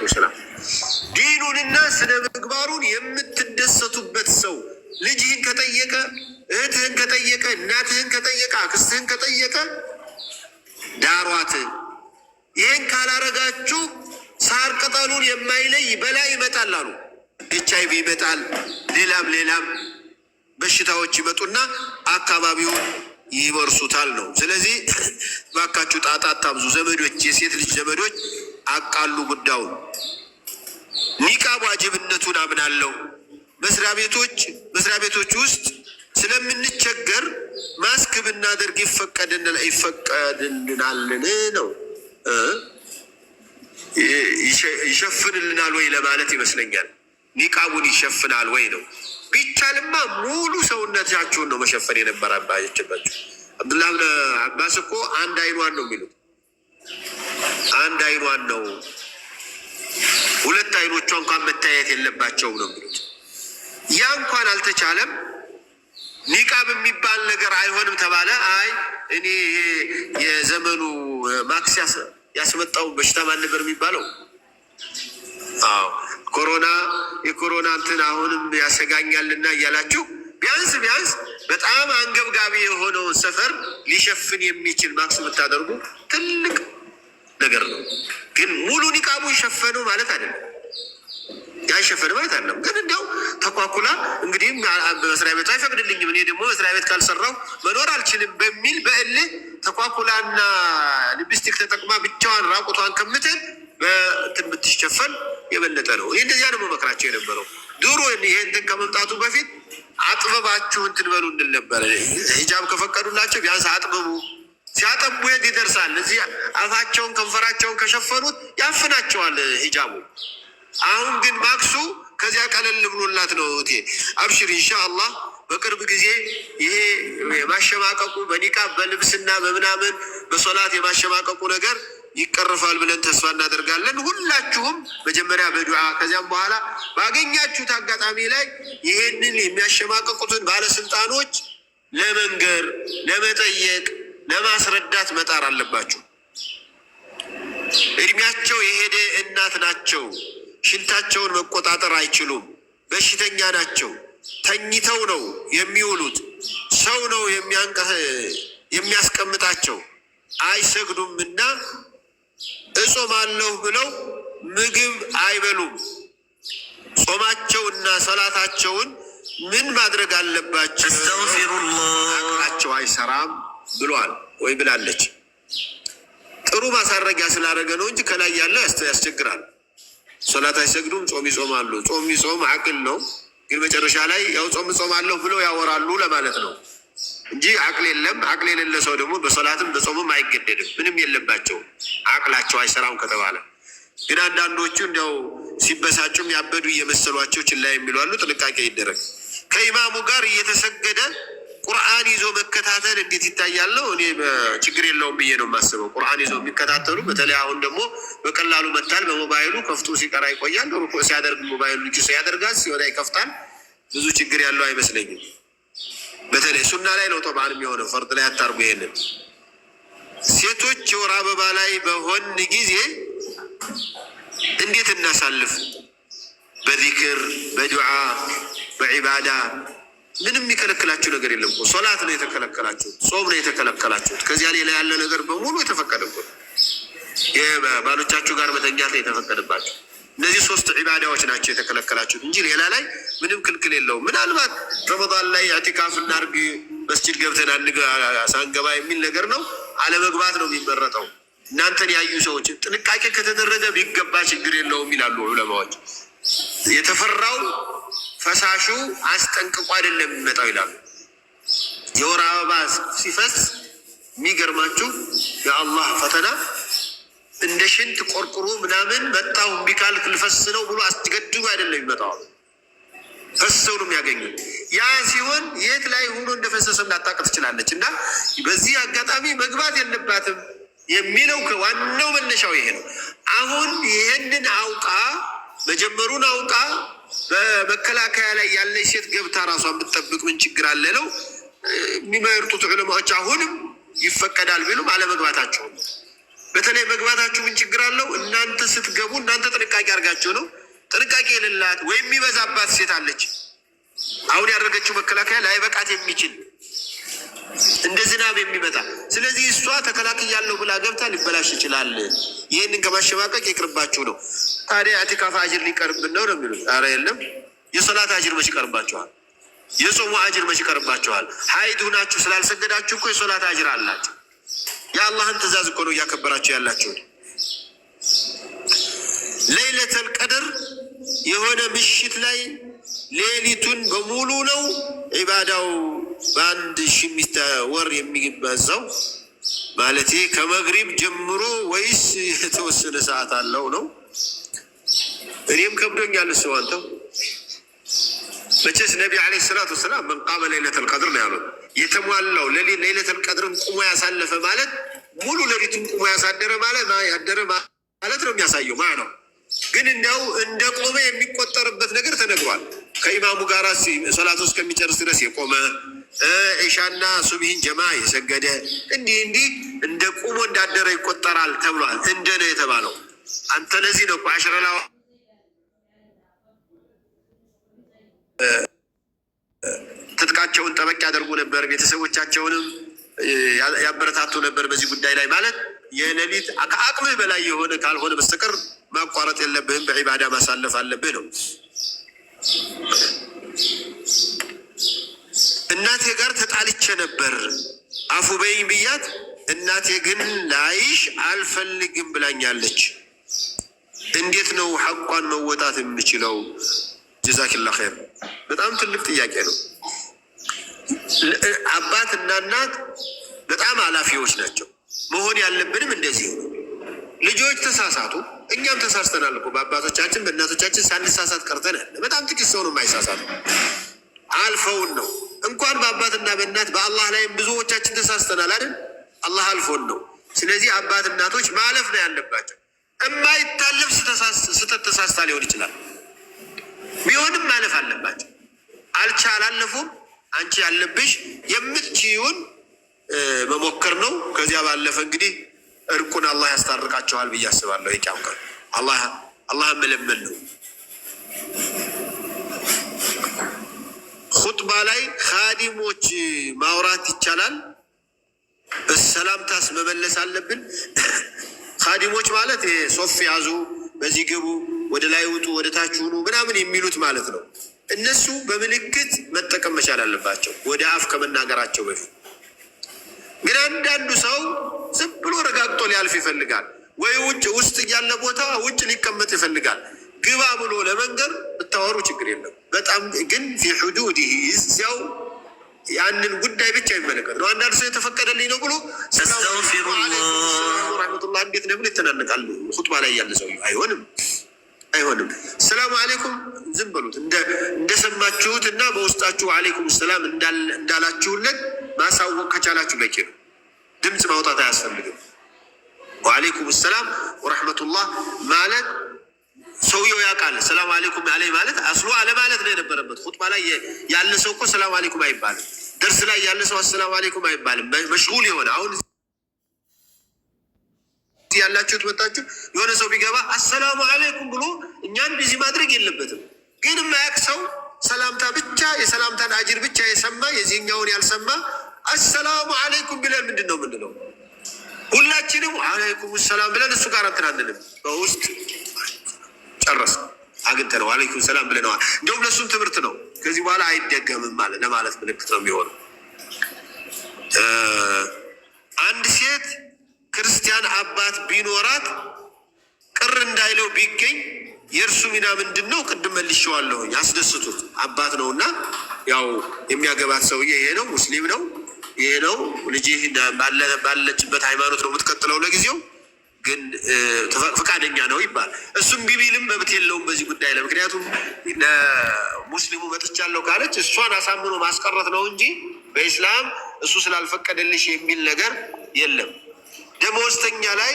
ሰላም ዲኑንና ስነ ምግባሩን የምትደሰቱበት ሰው ልጅህን ከጠየቀ፣ እህትህን ከጠየቀ፣ እናትህን ከጠየቀ፣ አክስትህን ከጠየቀ ዳሯት። ይህን ካላረጋችሁ ሳር ቅጠሉን የማይለይ በላይ ይመጣል አሉ። HIV ይመጣል፣ ሌላም በሽታዎች ይመጡና አካባቢውን ይወርሱታል ነው። ስለዚህ ባካችሁ ጣጣ አታብዙ። ዘመዶች፣ የሴት ልጅ ዘመዶች አቃሉ ጉዳዩን። ኒቃብ ዋጅብነቱን አምናለሁ። መስሪያ ቤቶች ውስጥ ስለምንቸገር ማስክ ብናደርግ ይፈቀድልናልን ነው። ይሸፍንልናል ወይ ለማለት ይመስለኛል። ኒቃቡን ይሸፍናል ወይ ነው። ቢቻልማ ሙሉ ሰውነታችሁን ነው መሸፈን የነበረባችሁ። አብዱላህ ብን አባስ እኮ አንድ አይኗን ነው የሚሉት። አንድ አይኗን ነው፣ ሁለት አይኖቿ እንኳን መታየት የለባቸውም ነው የሚሉት። ያ እንኳን አልተቻለም። ኒቃብ የሚባል ነገር አይሆንም ተባለ። አይ እኔ ይሄ የዘመኑ ማክስ ያስመጣው በሽታ ማን ነበር የሚባለው? አዎ የኮሮና እንትን አሁንም ያሰጋኛልና እያላችሁ ቢያንስ በጣም አንገብጋቢ የሆነውን ሰፈር ሊሸፍን የሚችል ማክስ የምታደርጉ ትልቅ ነገር ነው። ግን ሙሉ ኒቃቡ ሸፈነው ማለት አይደለም። ያይሸፈን ማለት አይደለም። ግን እንዲያው ተኳኩላ እንግዲህ በመስሪያ ቤቱ አይፈቅድልኝም፣ እኔ ደግሞ መስሪያ ቤት ካልሰራው መኖር አልችልም በሚል በእልህ ተኳኩላና ሊፕስቲክ ተጠቅማ ብቻዋን ራቁቷን ከምትል በእንትን ብትሸፈን የበለጠ ነው። ይህ እንደዚያ ደግሞ መክራቸው የነበረው ድሮ ይሄ እንትን ከመምጣቱ በፊት አጥበባችሁ እንትን በሉ እንድል ነበረ። ሂጃብ ከፈቀዱላቸው ቢያንስ አጥበቡ። ሲያጠቡ የት ይደርሳል? እዚህ አፋቸውን ከንፈራቸውን ከሸፈኑት ያፍናቸዋል ሂጃቡ። አሁን ግን ማክሱ ከዚያ ቀለል ብሎላት ነው። እቴ አብሽር ኢንሻአላህ በቅርብ ጊዜ ይሄ የማሸማቀቁ በኒቃብ በልብስና በምናምን በሶላት የማሸማቀቁ ነገር ይቀርፋል ብለን ተስፋ እናደርጋለን። ሁላችሁም መጀመሪያ በዱዓ ከዚያም በኋላ ባገኛችሁት አጋጣሚ ላይ ይሄንን የሚያሸማቀቁትን ባለስልጣኖች ለመንገር፣ ለመጠየቅ፣ ለማስረዳት መጣር አለባችሁ። እድሜያቸው የሄደ እናት ናቸው። ሽንታቸውን መቆጣጠር አይችሉም። በሽተኛ ናቸው። ተኝተው ነው የሚውሉት። ሰው ነው የሚያስቀምጣቸው። አይሰግዱምና እጾማለሁ ብለው ምግብ አይበሉም። ጾማቸውና ሰላታቸውን ምን ማድረግ አለባቸው? አቅላቸው አይሰራም ብሏል ወይ ብላለች። ጥሩ ማሳረጊያ ስላደረገ ነው እንጂ ከላይ ያለው ያስቸግራል። ሶላት አይሰግዱም፣ ጾም ይጾማሉ። ጾም ይጾም አቅል ነው፣ ግን መጨረሻ ላይ ያው ጾም ጾማለሁ ብለው ያወራሉ ለማለት ነው እንጂ አቅል የለም። አቅል የሌለ ሰው ደግሞ በሶላትም በጾምም አይገደድም፣ ምንም የለባቸው። አቅላቸው አይሰራም ከተባለ ግን አንዳንዶቹ እንዲያው ሲበሳጩም ያበዱ እየመሰሏቸው ችላ የሚሉ አሉ። ጥንቃቄ ይደረግ። ከኢማሙ ጋር እየተሰገደ ቁርአን ይዞ መከታተል እንዴት ይታያለው? እኔ ችግር የለውም ብዬ ነው የማስበው። ቁርአን ይዞ የሚከታተሉ በተለይ አሁን ደግሞ በቀላሉ መታል በሞባይሉ ከፍቶ ሲቀራ ይቆያል። ሩኩዕ ሲያደርግ ሞባይሉ ኪሱ ያደርጋል፣ ሲወጣ ይከፍታል። ብዙ ችግር ያለው አይመስለኝም። በተለይ ሱና ላይ ነው ጠብዓን የሚሆነው፣ ፈርድ ላይ አታርጉ። ይሄንን ሴቶች የወር አበባ ላይ በሆን ጊዜ እንዴት እናሳልፍ? በዚክር በዱዓ በዒባዳ ምንም የሚከለክላችሁ ነገር የለም እኮ። ሶላት ነው የተከለከላችሁት፣ ጾም ነው የተከለከላችሁት። ከዚያ ሌላ ያለ ነገር በሙሉ የተፈቀደ እኮ። የባሎቻችሁ ጋር መተኛት ነው የተፈቀደባችሁ። እነዚህ 3 ዒባዳዎች ናቸው የተከለከላችሁት እንጂ ሌላ ላይ ምንም ክልክል የለውም። ምናልባት ረመዳን ላይ ኢዕቲካፍ እናድርግ መስጂድ ገብተን ሳንገባ የሚል ነገር ነው። አለመግባት ነው የሚመረጠው። እናንተን ያዩ ሰዎች ጥንቃቄ ከተደረገ ቢገባ ችግር የለውም ይላሉ ዑለማዎች። የተፈራው ፈሳሹ አስጠንቅቆ አይደለም የሚመጣው ይላሉ። የወር አበባ ሲፈስ የሚገርማችሁ የአላህ ፈተና እንደ ሽንት ቆርቁሮ ምናምን መጣው ቢካል ክልፈስ ነው ብሎ አስገድዶ አይደለም የሚመጣው፣ ፈሰው ነው የሚያገኙት። ያ ሲሆን የት ላይ ሆኖ እንደፈሰሰ ላታውቅ ትችላለች። እና በዚህ አጋጣሚ መግባት የለባትም የሚለው ዋናው መነሻው ይሄ ነው። አሁን ይሄንን አውቃ መጀመሩን አውቃ በመከላከያ ላይ ያለች ሴት ገብታ ራሷን ብትጠብቅ ምን ችግር አለ ነው የሚመርጡት ዑለማዎች። አሁንም ይፈቀዳል ቢሉም አለመግባታቸው በተለይ መግባታችሁ ምን ችግር አለው? እናንተ ስትገቡ እናንተ ጥንቃቄ አድርጋችሁ ነው። ጥንቃቄ የሌላት ወይም የሚበዛባት ሴት አለች። አሁን ያደረገችው መከላከያ ላይበቃት የሚችል እንደ ዝናብ የሚመጣ ስለዚህ እሷ ተከላክያለሁ ብላ ገብታ ሊበላሽ ይችላል። ይህንን ከማሸማቀቅ ይቅርባችሁ ነው። ታዲያ ኢዕቲካፍ አጅር ሊቀርብን ነው የሚሉት። ኧረ የለም። የሶላት አጅር መች ይቀርባችኋል? የጾሙ አጅር መች ይቀርባችኋል? ሀይድ ሁናችሁ ስላልሰገዳችሁ እኮ የሶላት አጅር አላችሁ። የአላህን ትእዛዝ እኮ ነው እያከበራችሁ ያላችሁ። ለይለተል ቀድር የሆነ ምሽት ላይ ሌሊቱን በሙሉ ነው ዒባዳው በአንድ ሺህ ወር የሚበዛው ማለት ከመግሪብ ጀምሮ ወይስ የተወሰነ ሰዓት አለው ነው? እኔም ከብዶኛል። እሱ አንተው መቼስ ነቢ ዓለይሂ ሰላቱ ወሰላም መን ቃመ ለይለተል ቀድር ነው ያሉት። የተሟላው ለይለተል ቀድርን ቁሞ ያሳለፈ ማለት ሙሉ ሌሊቱን ቁሞ ያሳደረ ማለት ነው የሚያሳየው ማለት ነው። ግን እንዲያው እንደ ቆመ የሚቆጠርበት ነገር ተነግሯል። ከኢማሙ ጋር ሶላቱ እስከሚጨርስ ድረስ የቆመ ኢሻና ሱብሂን ጀማ የሰገደ እንዲህ እንደ ቁሞ እንዳደረ ይቆጠራል ተብሏል። እንደ ነው የተባለው። አንተ ለዚህ ነው አሽረላ ትጥቃቸውን ጠበቅ ያደርጉ ነበር፣ ቤተሰቦቻቸውንም ያበረታቱ ነበር በዚህ ጉዳይ ላይ ማለት የሌሊት ከአቅምህ በላይ የሆነ ካልሆነ በስተቀር ማቋረጥ የለብህም፣ በዒባዳ ማሳለፍ አለብህ ነው። እናቴ ጋር ተጣልቼ ነበር አፉ በይኝ ብያት፣ እናቴ ግን ላይሽ አልፈልግም ብላኛለች። እንዴት ነው ሐቋን መወጣት የምችለው? ጀዛኪላ ኸይር። በጣም ትልቅ ጥያቄ ነው። አባት እና እናት በጣም ኃላፊዎች ናቸው። መሆን ያለብንም እንደዚህ ነው። ልጆች ተሳሳቱ፣ እኛም ተሳስተናል እኮ በአባቶቻችን በእናቶቻችን ሳንሳሳት ቀርተን በጣም ጥቂት ሰው ነው የማይሳሳቱ። አልፈውን ነው እንኳን በአባትና በእናት በአላህ ላይም ብዙዎቻችን ተሳስተናል አይደል? አላህ አልፎን ነው። ስለዚህ አባት እናቶች ማለፍ ነው ያለባቸው። የማይታለፍ ስተት ተሳስታ ሊሆን ይችላል፣ ቢሆንም ማለፍ አለባቸው። አላለፉም። አንቺ ያለብሽ የምትችይውን መሞከር ነው። ከዚያ ባለፈ እንግዲህ እርቁን አላህ ያስታርቃቸዋል ብዬ አስባለሁ። ይቂያም ቀን አላህ መለመን ነው። ኹጥባ ላይ ኻዲሞች ማውራት ይቻላል? በሰላምታስ መመለስ አለብን? ኻዲሞች ማለት ሶፍ ያዙ፣ በዚህ ግቡ፣ ወደ ላይ ውጡ፣ ወደ ታች ሁኑ ምናምን የሚሉት ማለት ነው። እነሱ በምልክት መጠቀም መቻል አለባቸው ወደ አፍ ከመናገራቸው በፊት። ግን አንዳንዱ ሰው ዝም ብሎ ረጋግጦ ሊያልፍ ይፈልጋል፣ ወይ ውስጥ ያለ ቦታ ውጭ ሊቀመጥ ይፈልጋል። ግባ ብሎ ለመንገር ብታወሩ ችግር የለም። በጣም ግን ፊ ሑዱድ እዚያው ያንን ጉዳይ ብቻ ይመለከት ነው። አንዳንድ ሰው የተፈቀደልኝ ነው ብሎ ረመቱላ እንዴት ነው ብሎ ይተናነቃል። ኹጥባ ላይ ያለ ሰው አይሆንም። ሰላም አለይኩም ዝም በሉት። እንደሰማችሁት እና በውስጣችሁ አለይኩም ሰላም እንዳላችሁለት ማሳወቅ ከቻላችሁ በቂ ነው። ድምፅ ማውጣት አያስፈልግም። ወአለይኩም ሰላም ወረሕመቱላህ ማለት ሰውየው ያውቃል። ሰላም አለይኩም አለይ ማለት አስሉ አለ ማለት ነው የነበረበት። ኹጥባ ላይ ያለ ሰው እኮ ሰላም አለይኩም አይባልም። ደርስ ላይ ያለ ሰው ሰላም አለይኩም አይባልም። መሽጉል የሆነ አሁን ያላችሁት መጣችሁ የሆነ ሰው ቢገባ አሰላሙ አለይኩም ብሎ እኛን ቢዚ ማድረግ የለበትም። ግን የማያውቅ ሰው ሰላምታ ብቻ የሰላምታን አጅር ብቻ የሰማ የዚህኛውን ያልሰማ አሰላሙ አለይኩም ብለን ምንድን ነው ምንድነው? ሁላችንም አለይኩም ሰላም ብለን እሱ ጋር አንተናንልም። በውስጥ ጨረስ አግኝተነው አለይኩም ሰላም ብለነዋል። እንደውም ለእሱም ትምህርት ነው። ከዚህ በኋላ አይደገምም ማለት ለማለት ምልክት ነው የሚሆነው። አንድ ሴት ክርስቲያን አባት ቢኖራት ቅር እንዳይለው ቢገኝ የእርሱ ሚና ምንድን ነው? ቅድም መልሼዋለሁ። ያስደስቱት አባት ነው እና ያው የሚያገባት ሰውዬ ይሄ ነው፣ ሙስሊም ነው፣ ይሄ ነው፣ ልጅህ ባለችበት ሃይማኖት ነው የምትቀጥለው፣ ለጊዜው ግን ፈቃደኛ ነው ይባል። እሱም ቢቢልም መብት የለውም በዚህ ጉዳይ ላይ። ምክንያቱም ለሙስሊሙ መጥቻለሁ ካለች እሷን አሳምኖ ማስቀረት ነው እንጂ በኢስላም እሱ ስላልፈቀደልሽ የሚል ነገር የለም። ደመወዝተኛ ላይ